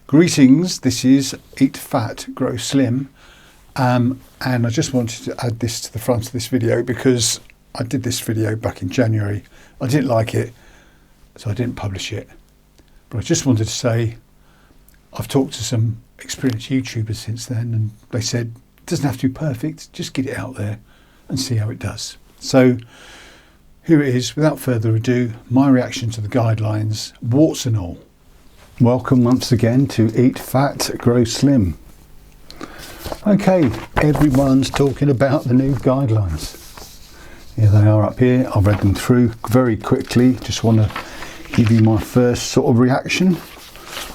Greetings, this is Eat Fat, Grow Slim, and I just wanted to add this to the front of this video because I did this video back in January. I didn't like it, so I didn't publish it. But I just wanted to say I've talked to some experienced YouTubers since then, and they said it doesn't have to be perfect, just get it out there and see how it does. So here it is, without further ado, my reaction to the guidelines, warts and all. Welcome once again to Eat Fat, Grow Slim. Okay, everyone's talking about the new guidelines. Here they are up here. I've read them through very quickly. Just want to give you my first sort of reaction.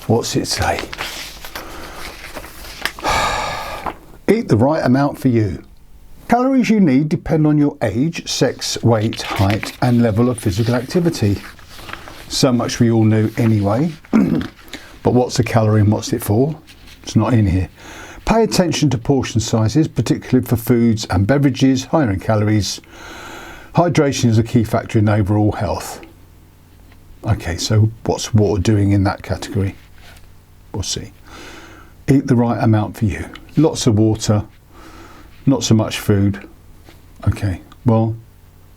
What's it say? Eat the right amount for you. Calories you need depend on your age, sex, weight, height and level of physical activity. So much we all know anyway. But what's a calorie and what's it for? It's not in here. Pay attention to portion sizes, particularly for foods and beverages higher in calories. Hydration is a key factor in overall health. Okay, so what's water doing in that category? We'll see. Eat the right amount for you. Lots of water, not so much food. Okay, well,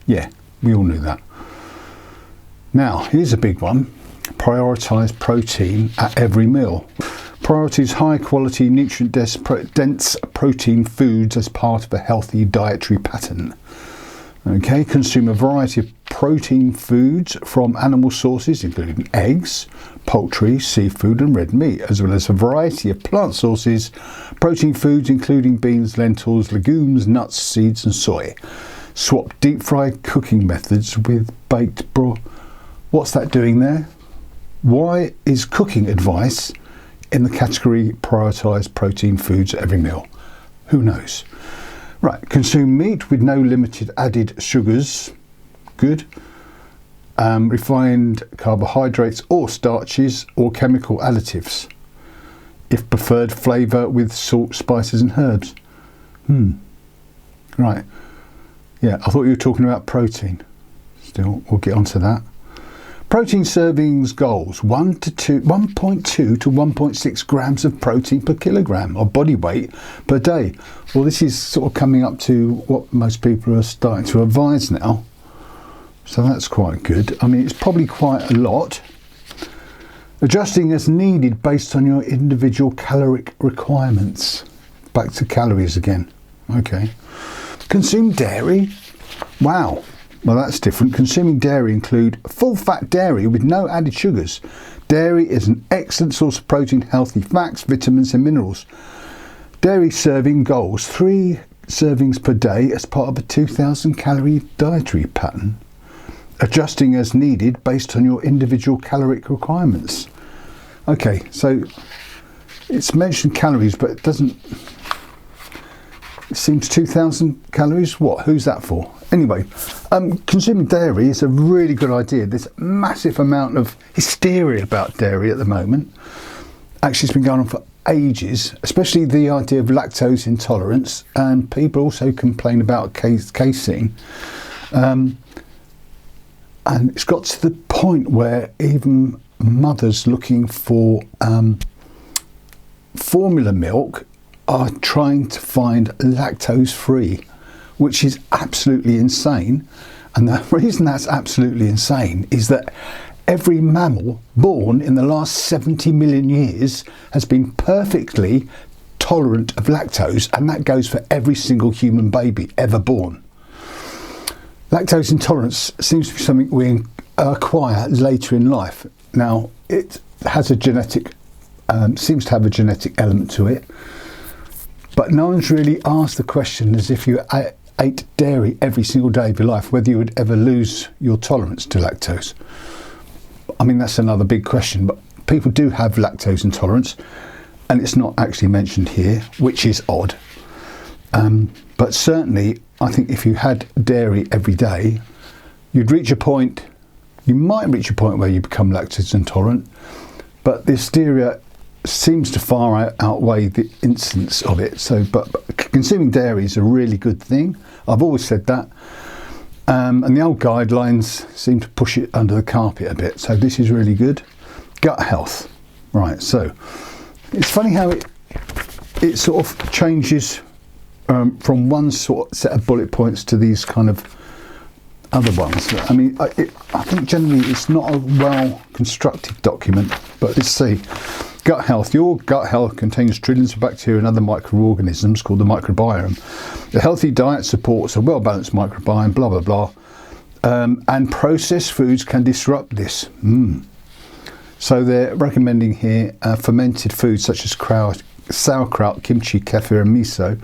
yeah, we all knew that. Now, here's a big one. Prioritise protein at every meal. Prioritise high quality, nutrient-dense protein foods as part of a healthy dietary pattern. Okay, consume a variety of protein foods from animal sources, including eggs, poultry, seafood and red meat, as well as a variety of plant sources, protein foods including beans, lentils, legumes, nuts, seeds and soy. Swap deep fried cooking methods with baked broth. What's that doing there? Why is cooking advice in the category prioritise protein foods at every meal? Who knows? Right, consume meat with no limited added sugars. Good. Refined carbohydrates or starches or chemical additives. If preferred, flavour with salt, spices and herbs. Right. Yeah, I thought you were talking about protein. Still, we'll get onto that. Protein servings goals, 1.2 to 1.6 grams of protein per kilogram of body weight per day. Well, this is sort of coming up to what most people are starting to advise now. So that's quite good. I mean, it's probably quite a lot. Adjusting as needed based on your individual caloric requirements. Back to calories again. Okay. Consume dairy. Wow. Well, that's different. Consuming dairy include full-fat dairy with no added sugars. Dairy is an excellent source of protein, healthy fats, vitamins and minerals. Dairy serving goals, 3 servings per day as part of a 2,000 calorie dietary pattern. Adjusting as needed based on your individual caloric requirements. Okay, so it's mentioned calories, but it doesn't... It seems 2,000 calories. What? Who's that for? Anyway, consuming dairy is a really good idea. There's a massive amount of hysteria about dairy at the moment. Actually, it's been going on for ages, especially the idea of lactose intolerance, and people also complain about casein. And it's got to the point where even mothers looking for formula milk are trying to find lactose free, which is absolutely insane. And the reason that's absolutely insane is that every mammal born in the last 70 million years has been perfectly tolerant of lactose, and that goes for every single human baby ever born. Lactose intolerance seems to be something we acquire later in life. Now, it has a genetic, seems to have a genetic element to it. But no one's really asked the question, as if you ate dairy every single day of your life, whether you would ever lose your tolerance to lactose. I mean, that's another big question, but people do have lactose intolerance, and it's not actually mentioned here, which is odd. But certainly, I think if you had dairy every day, you'd reach a point, you might reach a point where you become lactose intolerant, but the hysteria seems to far outweigh the incidence of it. So, but consuming dairy is a really good thing. I've always said that. And the old guidelines seem to push it under the carpet a bit. So this is really good. Gut health. Right, so It's funny how it sort of changes from one sort of set of bullet points to these kind of other ones. I mean, I think generally it's not a well constructed document, but let's see. Gut health. Your gut health contains trillions of bacteria and other microorganisms called the microbiome. A healthy diet supports a well-balanced microbiome, blah, blah, blah. And processed foods can disrupt this. So they're recommending here fermented foods such as sauerkraut, kimchi, kefir and miso.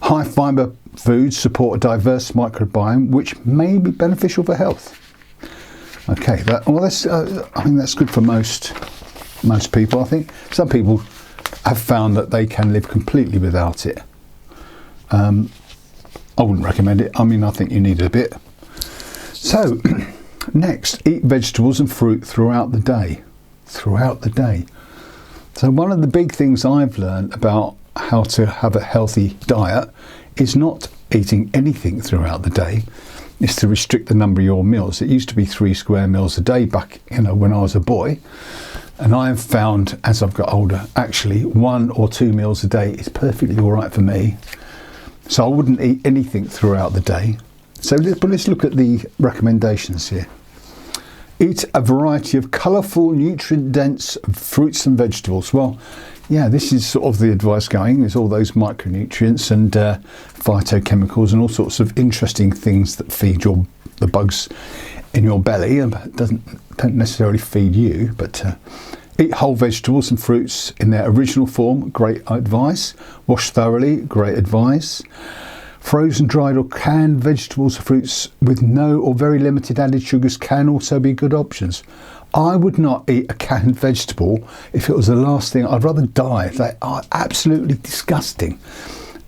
High fibre foods support a diverse microbiome, which may be beneficial for health. Okay, I think that's good for most people. I think some people have found that they can live completely without it. I wouldn't recommend it. I mean, I think you need a bit. So, next, eat vegetables and fruit throughout the day. Throughout the day. So one of the big things I've learned about how to have a healthy diet is not eating anything throughout the day. Is to restrict the number of your meals. It used to be 3 square meals a day back, when I was a boy. And I've found, as I've got older, actually 1 or 2 meals a day is perfectly all right for me. So I wouldn't eat anything throughout the day. So let's look at the recommendations here. Eat a variety of colourful, nutrient-dense fruits and vegetables. Well, yeah, this is sort of the advice going. There's all those micronutrients and phytochemicals and all sorts of interesting things that feed the bugs in your belly and don't necessarily feed you, but eat whole vegetables and fruits in their original form, great advice. Wash thoroughly, great advice. Frozen, dried or canned vegetables or fruits with no or very limited added sugars can also be good options. I would not eat a canned vegetable if it was the last thing. I'd rather die. They are absolutely disgusting.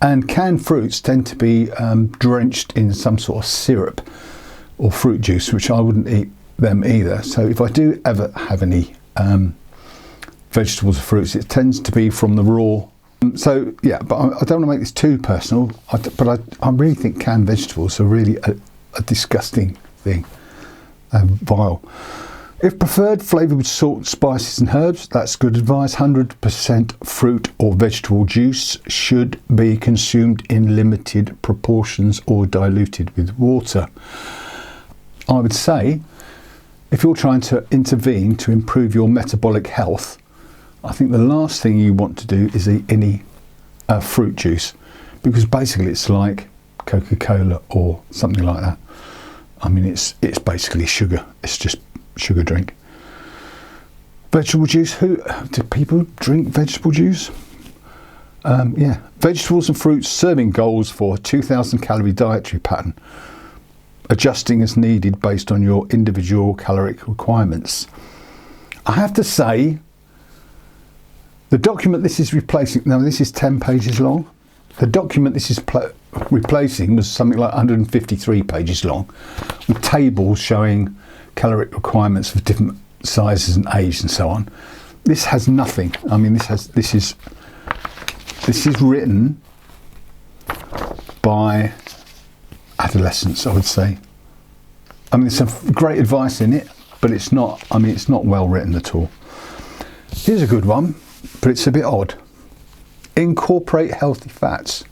And canned fruits tend to be drenched in some sort of syrup or fruit juice, which I wouldn't eat them either. So if I do ever have any vegetables or fruits, it tends to be from the raw. So yeah, but I don't want to make this too personal, but I really think canned vegetables are really a disgusting thing, vile. If preferred, flavoured with salt, spices and herbs, that's good advice. 100% fruit or vegetable juice should be consumed in limited proportions or diluted with water. I would say, if you're trying to intervene to improve your metabolic health, I think the last thing you want to do is eat any fruit juice, because basically it's like Coca-Cola or something like that. I mean, it's basically sugar. It's just sugar drink. Vegetable juice. Do people drink vegetable juice? Yeah. Vegetables and fruits serving goals for a 2,000 calorie dietary pattern, adjusting as needed based on your individual caloric requirements. I have to say, the document this is replacing, now this is 10 pages long. The document this is replacing was something like 153 pages long, with tables showing caloric requirements for different sizes and age and so on. This has nothing. I mean, this is written by adolescents, I would say. I mean, there's some great advice in it, but it's not well written at all. Here's a good one, but it's a bit odd. Incorporate healthy fats.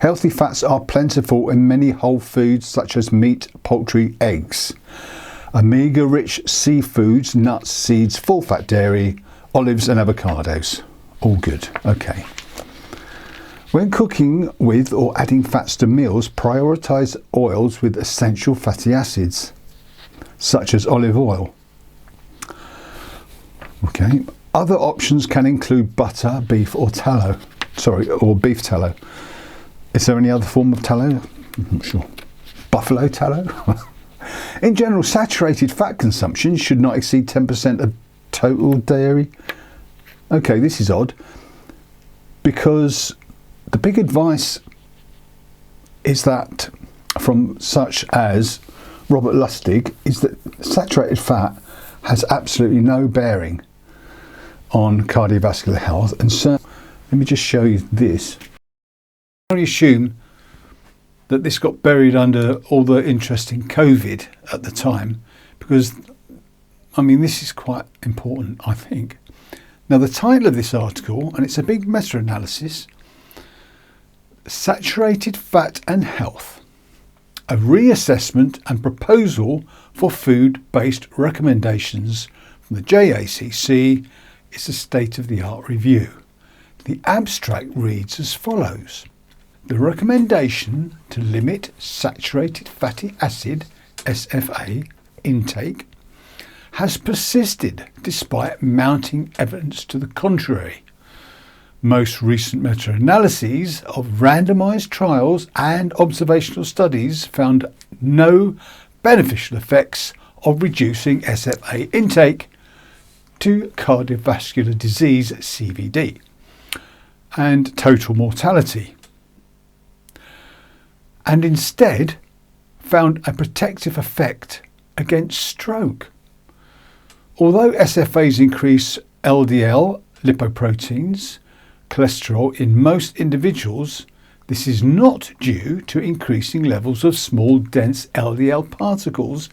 Healthy fats are plentiful in many whole foods such as meat, poultry, eggs, omega-rich seafoods, nuts, seeds, full-fat dairy, olives and avocados. All good. Okay. When cooking with or adding fats to meals, prioritise oils with essential fatty acids, such as olive oil. Okay. Other options can include butter, beef or tallow. Or beef tallow. Is there any other form of tallow? I'm not sure. Buffalo tallow? In general, saturated fat consumption should not exceed 10% of total dairy. Okay, this is odd, because the big advice is that from such as Robert Lustig is that saturated fat has absolutely no bearing on cardiovascular health. And so let me just show you this. I assume that this got buried under all the interesting COVID at the time, because I mean, this is quite important, I think. Now the title of this article, and it's a big meta-analysis, Saturated Fat and Health, a reassessment and proposal for food-based recommendations from the JACC, is a state-of-the-art review. The abstract reads as follows. The recommendation to limit saturated fatty acid, SFA, intake has persisted despite mounting evidence to the contrary. Most recent meta-analyses of randomised trials and observational studies found no beneficial effects of reducing SFA intake to cardiovascular disease, CVD, and total mortality, and instead found a protective effect against stroke. Although SFAs increase LDL, lipoproteins, cholesterol in most individuals, this is not due to increasing levels of small, dense LDL particles,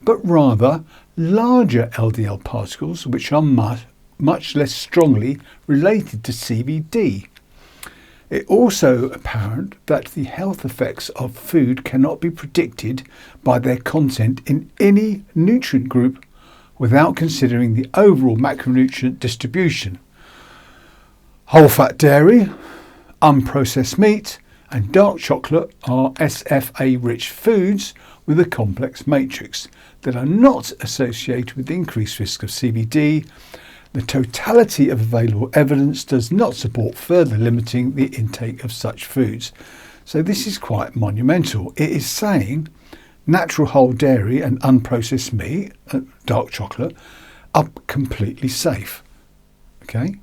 but rather larger LDL particles, which are much less strongly related to CVD. It also apparent that the health effects of food cannot be predicted by their content in any nutrient group without considering the overall macronutrient distribution. Whole fat dairy, unprocessed meat and dark chocolate are SFA-rich foods with a complex matrix that are not associated with increased risk of CVD. The totality of available evidence does not support further limiting the intake of such foods. So this is quite monumental. It is saying natural whole dairy and unprocessed meat, dark chocolate, are completely safe. Okay?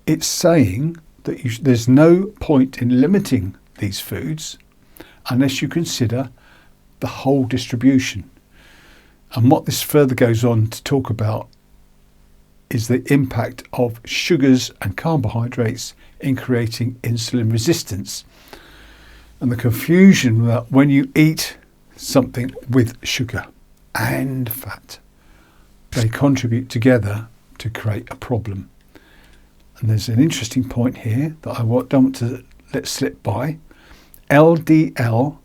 It's saying that there's no point in limiting these foods unless you consider the whole distribution. And what this further goes on to talk about is the impact of sugars and carbohydrates in creating insulin resistance, and the confusion that when you eat something with sugar and fat, they contribute together to create a problem. And there's an interesting point here that I don't want to let slip by. LDL,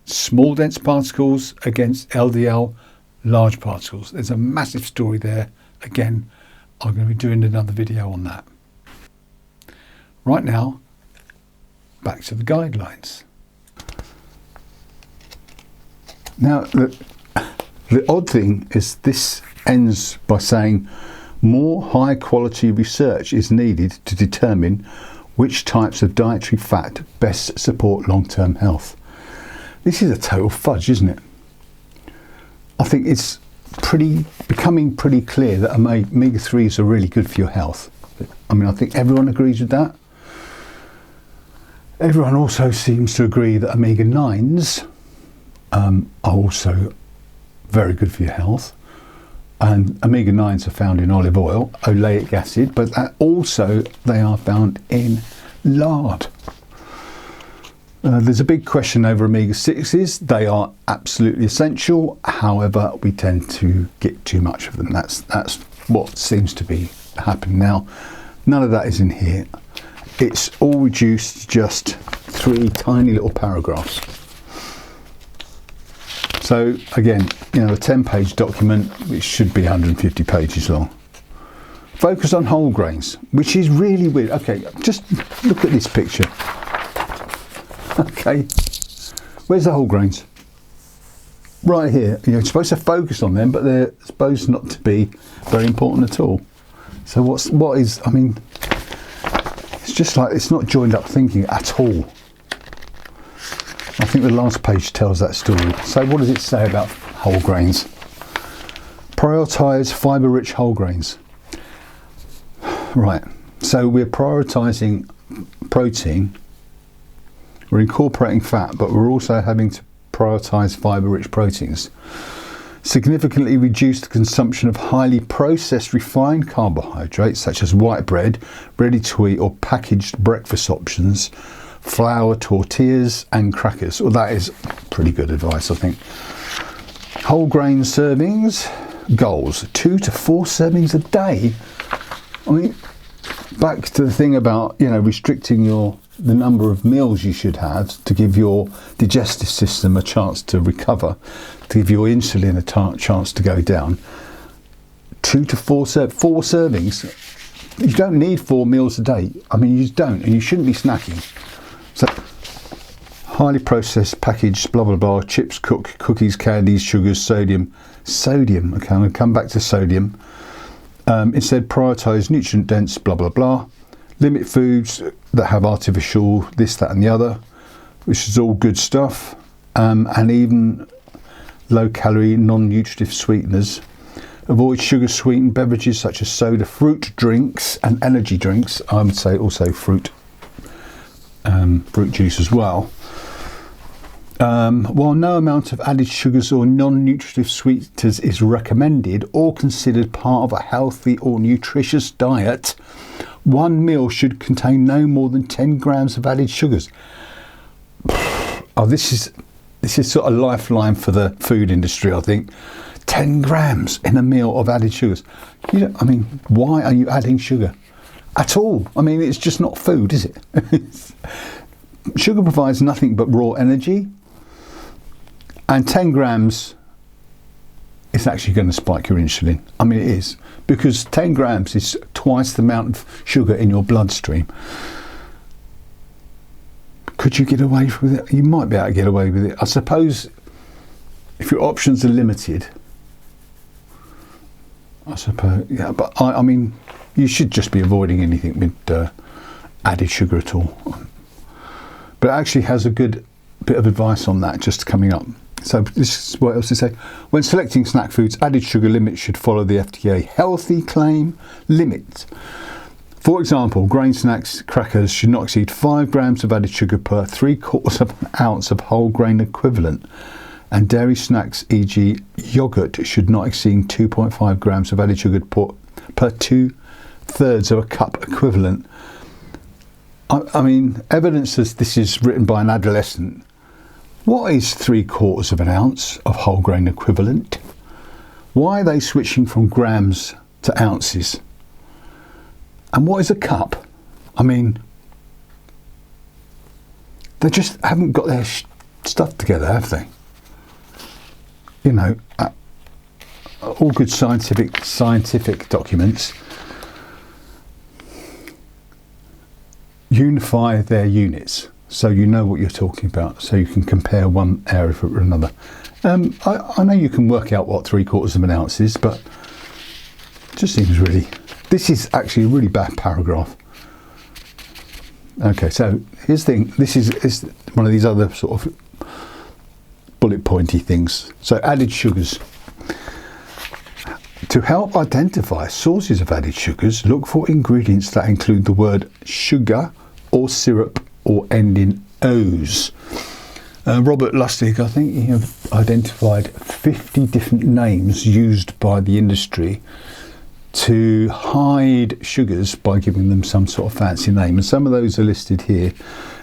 small dense particles, against LDL, large particles. There's a massive story there. Again, I'm going to be doing another video on that. Right now, back to the guidelines. Now, the odd thing is this ends by saying more high quality research is needed to determine which types of dietary fat best support long-term health. This is a total fudge, isn't it? I think it's becoming pretty clear that omega-3s are really good for your health. I mean, I think everyone agrees with that. Everyone also seems to agree that omega-9s are also very good for your health. And omega-9s are found in olive oil, oleic acid, but also they are found in lard. There's a big question over omega-6s. They are absolutely essential. However, we tend to get too much of them. That's what seems to be happening now. None of that is in here. It's all reduced to just 3 tiny little paragraphs. So again, a 10-page document, which should be 150 pages long. Focus on whole grains, which is really weird. Okay, just look at this picture. Okay, where's the whole grains? Right here. You're supposed to focus on them, but they're supposed not to be very important at all. So I mean, it's just like, it's not joined up thinking at all. I think the last page tells that story. So what does it say about whole grains? Prioritise fibre-rich whole grains. Right, so we're prioritising protein, we're incorporating fat, but we're also having to prioritise fibre-rich proteins. Significantly reduce the consumption of highly processed refined carbohydrates such as white bread, ready-to-eat or packaged breakfast options, flour, tortillas and crackers. Well, that is pretty good advice, I think. Whole grain servings, goals, 2 to 4 servings a day. I mean, back to the thing about, restricting the number of meals you should have to give your digestive system a chance to recover, to give your insulin a chance to go down. 2 to 4 servings. You don't need 4 meals a day. I mean, you just don't, and you shouldn't be snacking. So, highly processed, packaged, blah blah blah, chips, cookies, candies, sugars, sodium. Sodium. Okay, I'm going to come back to sodium. Instead, prioritise nutrient-dense, blah blah blah. Limit foods that have artificial this, that and the other, which is all good stuff, and even low-calorie, non-nutritive sweeteners. Avoid sugar-sweetened beverages such as soda, fruit drinks and energy drinks. I would say also fruit juice as well. While no amount of added sugars or non-nutritive sweeteners is recommended or considered part of a healthy or nutritious diet, one meal should contain no more than 10 grams of added sugars. Oh, this is sort of a lifeline for the food industry, I think. 10 grams in a meal of added sugars. Why are you adding sugar at all? I mean, it's just not food, is it? Sugar provides nothing but raw energy, and 10 grams is actually going to spike your insulin. I mean, it is, because 10 grams is twice the amount of sugar in your bloodstream. Could you get away with it? You might be able to get away with it. I suppose if your options are limited, yeah, but I mean, you should just be avoiding anything with added sugar at all. But it actually has a good bit of advice on that just coming up. So this is what else to say. When selecting snack foods, added sugar limits should follow the FDA healthy claim limit. For example, grain snacks, crackers should not exceed 5 grams of added sugar per 3/4 of an ounce of whole grain equivalent. And dairy snacks, e.g. yogurt, should not exceed 2.5 grams of added sugar per 2/3 of a cup equivalent. I mean, evidence that this is written by an adolescent. What is 3/4 of an ounce of whole grain equivalent? Why are they switching from grams to ounces? And what is a cup? I mean, they just haven't got their stuff together, have they? All good scientific documents unify their units, so you know what you're talking about, so you can compare one area for another. I know you can work out what 3/4 of an ounce is, but it just seems really... This is actually a really bad paragraph. Okay, so here's the thing. This is one of these other sort of bullet pointy things. So added sugars. To help identify sources of added sugars, look for ingredients that include the word sugar or syrup or end in O's. Robert Lustig, I think he have identified 50 different names used by the industry to hide sugars by giving them some sort of fancy name, and some of those are listed here.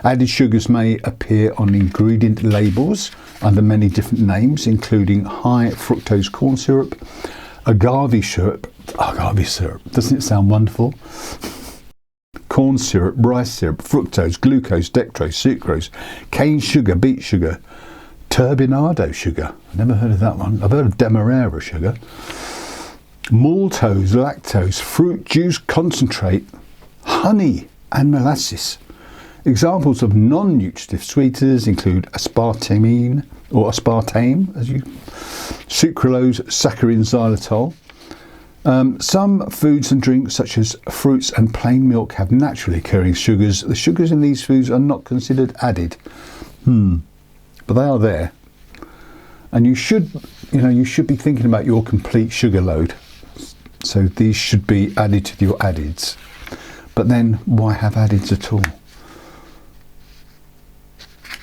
Added sugars may appear on ingredient labels under many different names, including high fructose corn syrup, agave syrup, doesn't it sound wonderful? Corn syrup, rice syrup, fructose, glucose, dextrose, sucrose, cane sugar, beet sugar, turbinado sugar. I've never heard of that one. I've heard of demerara sugar. Maltose, lactose, fruit juice concentrate, honey and molasses. Examples of non-nutritive sweeteners include aspartame, sucralose, saccharin, xylitol. Some foods and drinks such as fruits and plain milk have naturally occurring sugars. The sugars in these foods are not considered added. But they are there. And you should be thinking about your complete sugar load. So these should be added to your addeds. But then why have addeds at all?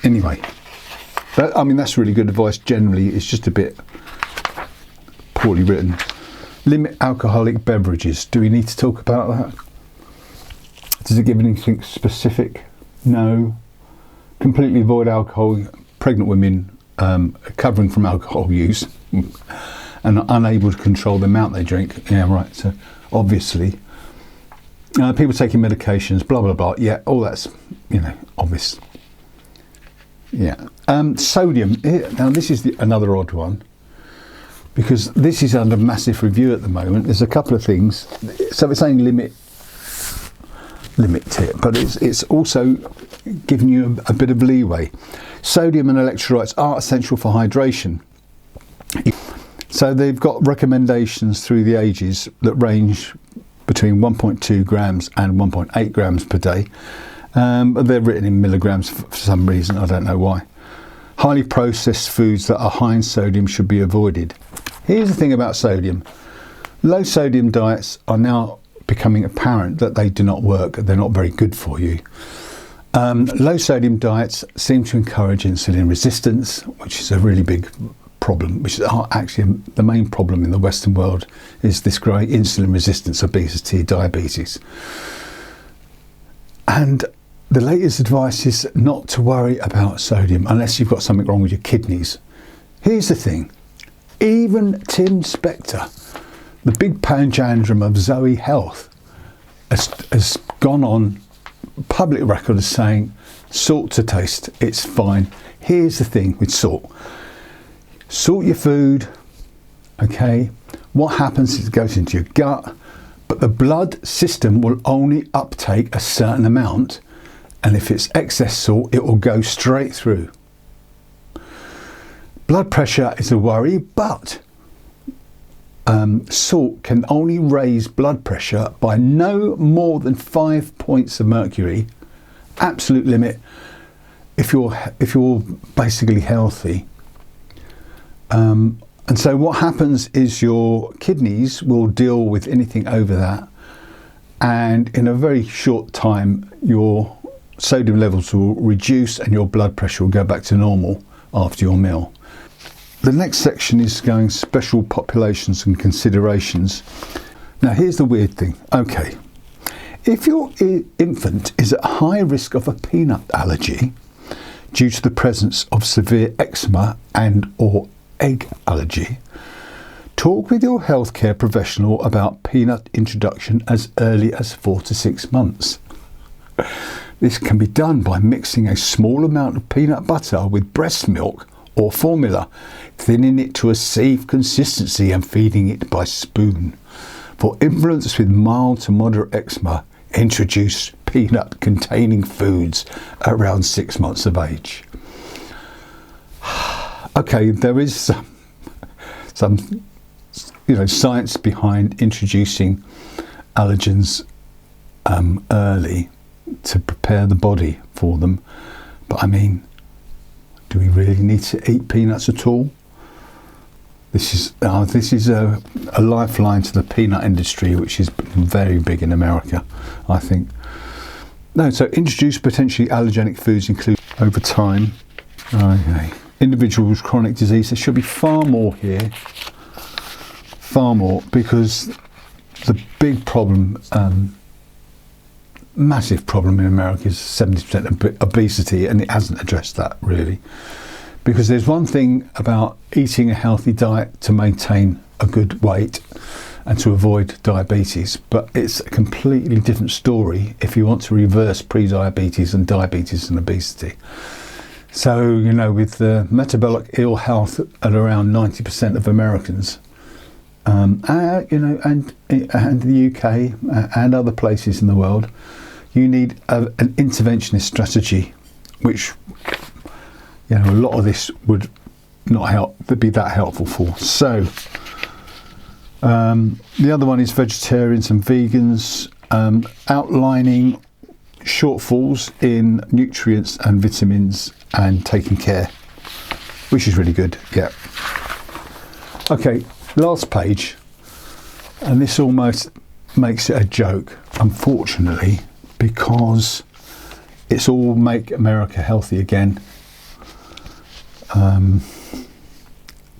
Anyway, that's really good advice. Generally, it's just a bit poorly written. Limit alcoholic beverages. Do we need to talk about that? Does it give anything specific? No. Completely avoid alcohol. Pregnant women recovering from alcohol use and unable to control the amount they drink. Yeah, right. So obviously People taking medications, blah, blah, blah. Yeah, all that's, obvious. Yeah. Sodium. Now, this is another odd one, because this is under massive review at the moment. There's a couple of things. So it's saying limit it, but it's also giving you a bit of leeway. Sodium and electrolytes are essential for hydration. So they've got recommendations through the ages that range between 1.2 grams and 1.8 grams per day. But they're written in milligrams for some reason, I don't know why. Highly processed foods that are high in sodium should be avoided. Here's the thing about sodium. Low sodium diets are now becoming apparent that they do not work. They're not very good for you. Low sodium diets seem to encourage insulin resistance, which is a really big problem, which is actually the main problem in the Western world, is this growing insulin resistance, obesity, diabetes. And the latest advice is not to worry about sodium unless you've got something wrong with your kidneys. Here's the thing. Even Tim Spector, the big panjandrum of Zoe Health, has gone on public record as saying salt to taste, it's fine. Here's the thing with salt. Salt your food, okay? What happens is it goes into your gut, but the blood system will only uptake a certain amount, and if it's excess salt, it will go straight through. Blood pressure is a worry, but salt can only raise blood pressure by no more than 5 points of mercury, absolute limit, if you're basically healthy. And so what happens is your kidneys will deal with anything over that, and in a very short time your sodium levels will reduce and your blood pressure will go back to normal after your meal. The next section is going special populations and considerations. Now here's the weird thing. Okay, if your infant is at high risk of a peanut allergy due to the presence of severe eczema and or egg allergy, talk with your healthcare professional about peanut introduction as early as 4 to 6 months. This can be done by mixing a small amount of peanut butter with breast milk or formula, thinning it to a safe consistency and feeding it by spoon. For infants with mild to moderate eczema, introduce peanut containing foods around 6 months of age. Okay, there is some science behind introducing allergens early to prepare the body for them, but I mean, do we really need to eat peanuts at all? This is a lifeline to the peanut industry, which is very big in America, I think. No, so introduce potentially allergenic foods include over time. Okay. Individuals with chronic disease, there should be far more here, because the big problem, massive problem in America is 70% obesity, and it hasn't addressed that really. Because there's one thing about eating a healthy diet to maintain a good weight and to avoid diabetes, but it's a completely different story if you want to reverse pre-diabetes and diabetes and obesity. So, with the metabolic ill health at around 90% of Americans, and the UK and other places in the world, you need an interventionist strategy, which, a lot of this would not be that helpful for. So, the other one is vegetarians and vegans, outlining shortfalls in nutrients and vitamins and taking care, which is really good. Yeah. Okay, last page, and this almost makes it a joke, unfortunately, because it's all make America healthy again, and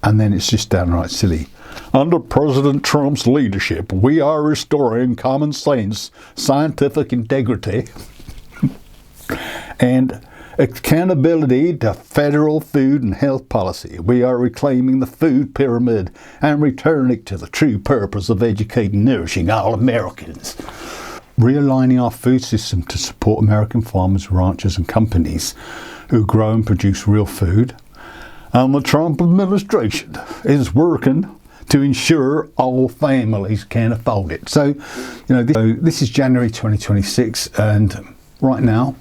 then it's just downright silly. Under President Trump's leadership, we are restoring common sense, scientific integrity, and accountability to federal food and health policy. We are reclaiming the food pyramid and returning to the true purpose of educating and nourishing all Americans. realigning our food system to support American farmers, ranchers and companies who grow and produce real food. And the Trump administration is working to ensure all families can afford it. So, this is January 2026, and right now,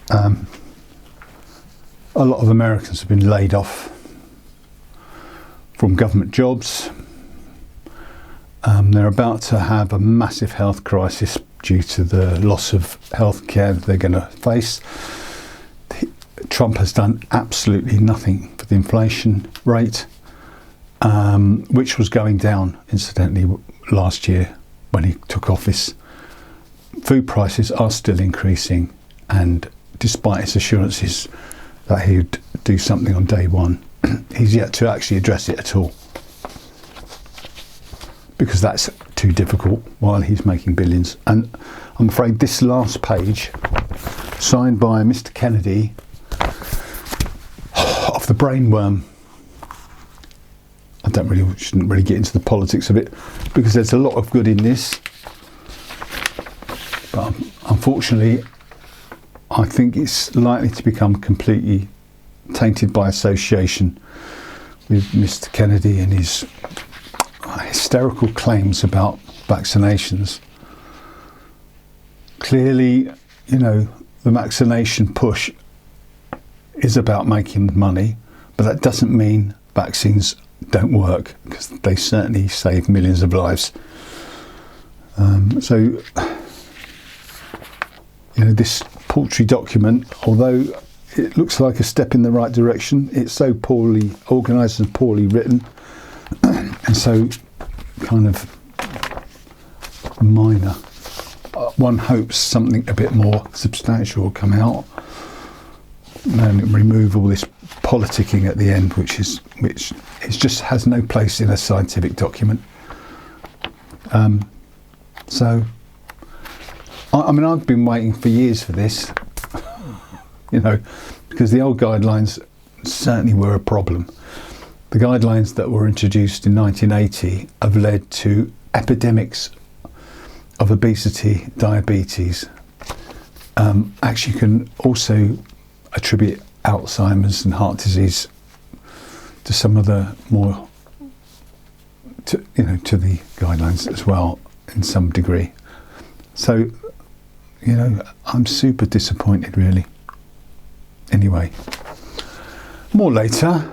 a lot of Americans have been laid off from government jobs. They're about to have a massive health crisis due to the loss of health care that they're going to face. Trump has done absolutely nothing for the inflation rate, which was going down, incidentally, last year when he took office. Food prices are still increasing, and despite his assurances that he would do something on day one, he's yet to actually address it at all, because that's too difficult while he's making billions. And I'm afraid this last page, signed by Mr. Kennedy, of the brainworm, I shouldn't really get into the politics of it, because there's a lot of good in this, but unfortunately I think it's likely to become completely tainted by association with Mr. Kennedy and his hysterical claims about vaccinations. Clearly, the vaccination push is about making money, but that doesn't mean vaccines don't work, because they certainly save millions of lives. This paltry document, although it looks like a step in the right direction, it's so poorly organised and poorly written, and so kind of minor. One hopes something a bit more substantial will come out and remove all this politicking at the end, which just has no place in a scientific document. I've been waiting for years for this, because the old guidelines certainly were a problem. The guidelines that were introduced in 1980 have led to epidemics of obesity, diabetes. Actually, you can also attribute Alzheimer's and heart disease to some of the more, to the guidelines as well, in some degree. So, I'm super disappointed, really. Anyway, more later.